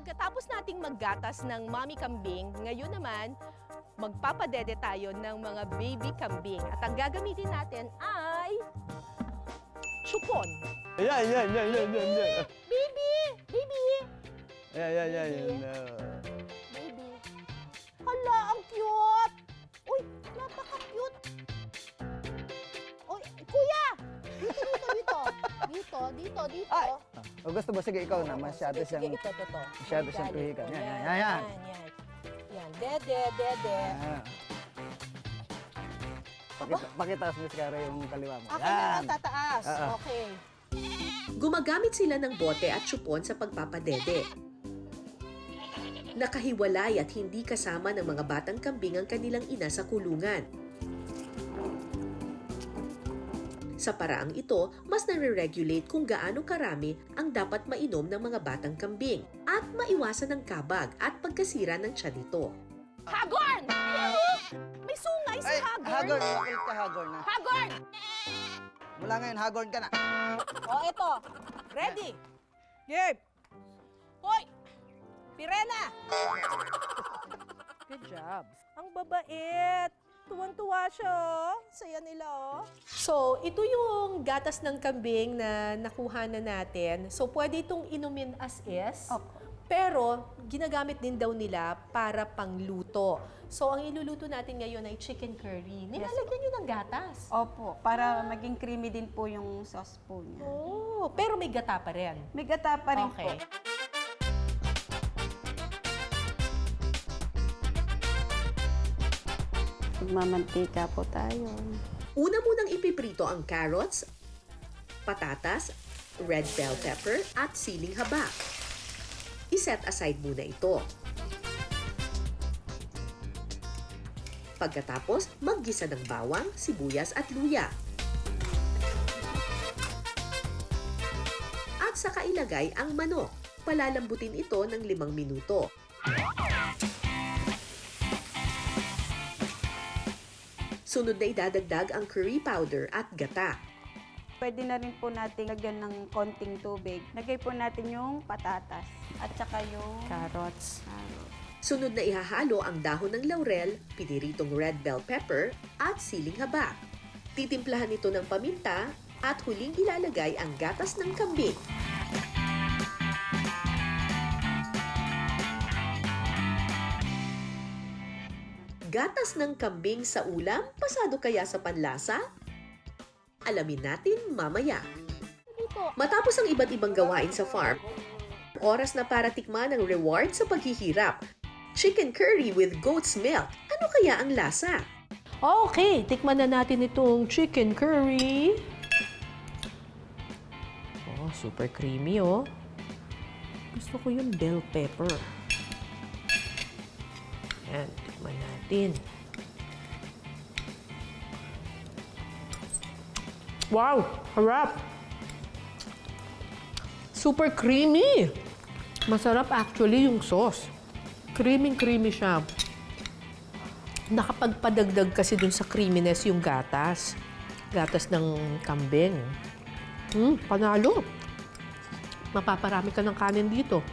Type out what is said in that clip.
Pagkatapos nating maggatas ng mommy kambing, ngayon naman, magpapadede tayo ng mga baby kambing. At ang gagamitin natin ay chupon. Yan. Baby! Baby! Yan. Baby. Hala, ang cute! Uy, napaka-cute! Uy, kuya! Dito. Ay! O gusto mo, sige, ikaw na. Masyado Sige, siyang... ito. masyado siyang tuhikan. Yan. Yan, dede. Yan. Pakitaas mo sigaro yung kaliwa mo. Akin na lang tataas. Oo. Okay. Gumagamit sila ng bote at tsupon sa pagpapadede. Nakahiwalay at hindi kasama ng mga batang kambing ang kanilang ina sa kulungan. Sa paraang ito, mas nare-regulate kung gaano karami ang dapat mainom ng mga batang kambing at maiwasan ng kabag at pagkasira ng tiyan nito. Hagorn! May sungay si Hagorn. Hagorn. Makulit ka, Hagorn na. Hagorn! Mula ngayon, Hagorn ka na. O, ito. Ready? Game! Hoy! Pirena! Good job. Ang babait. Tuwang-tuwa siya, oh. Saya nila, oh. So, ito yung gatas ng kambing na nakuha na natin. So, pwede itong inumin as is. Opo. Pero, ginagamit din daw nila para pangluto. So, ang iluluto natin ngayon ay chicken curry. Nilalagyan nyo ng gatas. Opo, para maging creamy din po yung sauce po niya. Oh, pero may gata pa rin. May gata pa rin Okay. po. Magmamantika po tayo. Una munang ipiprito ang carrots, patatas, red bell pepper at siling haba. I-set aside muna ito. Pagkatapos, maggisa ng bawang, sibuyas at luya. At saka ilagay ang manok. Palalambutin ito ng 5 minuto. Sunod na idadagdag ang curry powder at gata. Pwede na rin po natin lagyan ng konting tubig. Lagay po natin yung patatas at saka yung Carrots. Sunod na ihahalo ang dahon ng laurel, piniritong red bell pepper at siling haba. Titimplahan ito ng paminta at huling ilalagay ang gatas ng kambing. Gatas ng kambing sa ulam, pasado kaya sa panlasa? Alamin natin mamaya. Matapos ang iba't ibang gawain sa farm, oras na para tikman ang reward sa paghihirap. Chicken curry with goat's milk. Ano kaya ang lasa? Okay, tikman na natin itong chicken curry. Oh, super creamy, oh. Gusto ko yung bell pepper. Ayan, tikman natin. Wow, harap! Super creamy! Masarap actually yung sauce. Creamy siya. Nakapagpadagdag kasi dun sa creaminess yung gatas. Gatas ng kambing. Panalo. Mapaparami ka ng kanin dito.